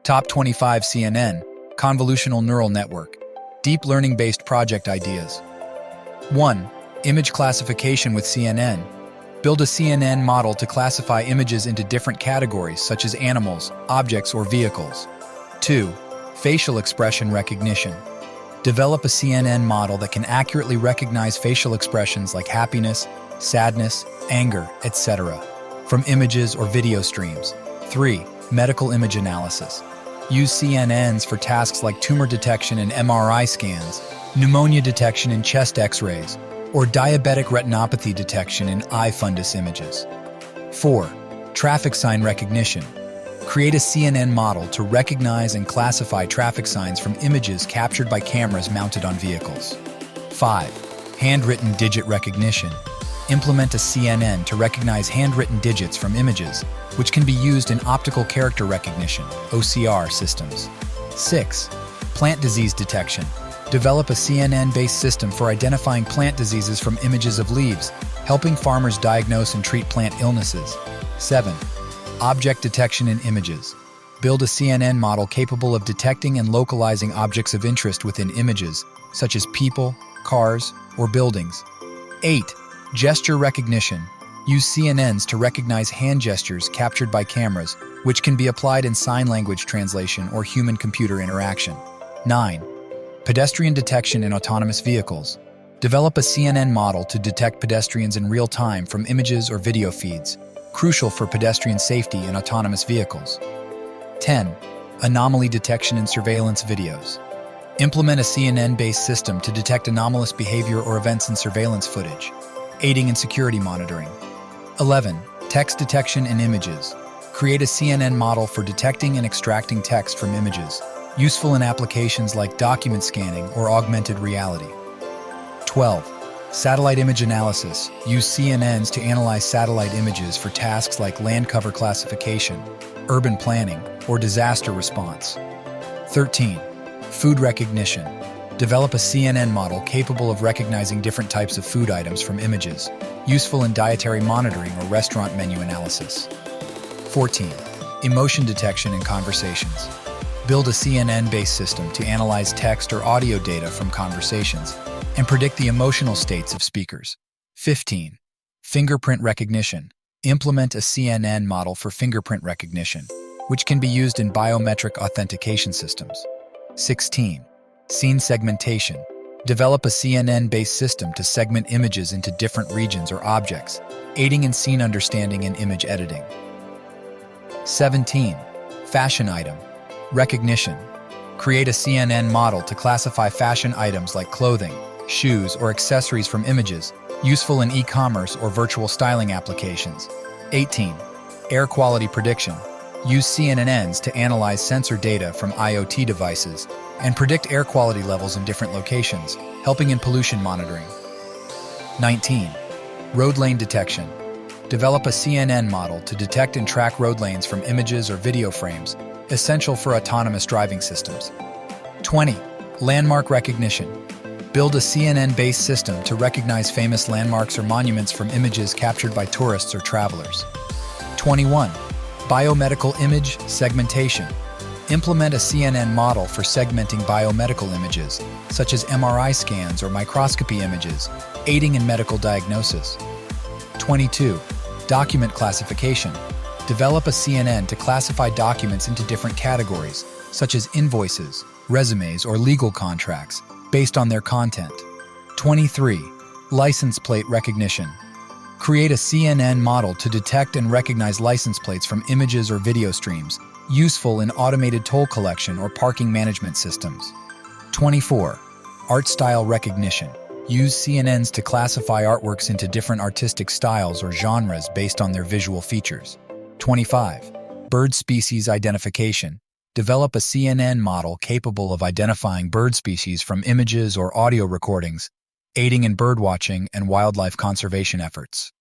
Top 25 CNN, Convolutional Neural Network, Deep Learning-Based Project Ideas. 1. Image classification with CNN. Build a CNN model to classify images into different categories such as animals, objects, or vehicles. 2. Facial expression recognition. Develop a CNN model that can accurately recognize facial expressions like happiness, sadness, anger, etc. from images or video streams. 3. Medical image analysis. Use CNNs for tasks like tumor detection in MRI scans, pneumonia detection in chest X-rays, or diabetic retinopathy detection in eye fundus images. 4. Traffic sign recognition. Create a CNN model to recognize and classify traffic signs from images captured by cameras mounted on vehicles. 5. Handwritten digit recognition. Implement a CNN to recognize handwritten digits from images, which can be used in optical character recognition (OCR) systems. 6. Plant disease detection. Develop a CNN-based system for identifying plant diseases from images of leaves, helping farmers diagnose and treat plant illnesses. 7. Object detection in images. Build a CNN model capable of detecting and localizing objects of interest within images, such as people, cars, or buildings. 8. Gesture recognition. Use CNNs to recognize hand gestures captured by cameras, which can be applied in sign language translation or human-computer interaction. 9. Pedestrian detection in autonomous vehicles. Develop a CNN model to detect pedestrians in real time from images or video feeds, crucial for pedestrian safety in autonomous vehicles. 10. Anomaly detection in surveillance videos. Implement a CNN-based system to detect anomalous behavior or events in surveillance footage, aiding in security monitoring. 11. Text detection in images. Create a CNN model for detecting and extracting text from images, useful in applications like document scanning or augmented reality. 12. Satellite image analysis. Use CNNs to analyze satellite images for tasks like land cover classification, urban planning, or disaster response. 13. Food recognition. Develop a CNN model capable of recognizing different types of food items from images, useful in dietary monitoring or restaurant menu analysis. 14. Emotion detection in conversations. Build a CNN-based system to analyze text or audio data from conversations and predict the emotional states of speakers. 15. Fingerprint recognition. Implement a CNN model for fingerprint recognition, which can be used in biometric authentication systems. 16. Scene segmentation. Develop a CNN-based system to segment images into different regions or objects, aiding in scene understanding and image editing. 17. Fashion item recognition. Create a CNN model to classify fashion items like clothing, shoes, or accessories from images, useful in e-commerce or virtual styling applications. 18. Air quality prediction. Use CNNs to analyze sensor data from IoT devices and predict air quality levels in different locations, helping in pollution monitoring. 19. Road lane detection. Develop a CNN model to detect and track road lanes from images or video frames, essential for autonomous driving systems. 20. Landmark recognition. Build a CNN-based system to recognize famous landmarks or monuments from images captured by tourists or travelers. 21. Biomedical image segmentation. Implement a CNN model for segmenting biomedical images, such as MRI scans or microscopy images, aiding in medical diagnosis. 22. Document classification. Develop a CNN to classify documents into different categories, such as invoices, resumes, or legal contracts, based on their content. 23. License plate recognition. Create a CNN model to detect and recognize license plates from images or video streams, useful in automated toll collection or parking management systems. 24. Art style recognition. Use CNNs to classify artworks into different artistic styles or genres based on their visual features. 25. Bird species identification. Develop a CNN model capable of identifying bird species from images or audio recordings, aiding in birdwatching and wildlife conservation efforts.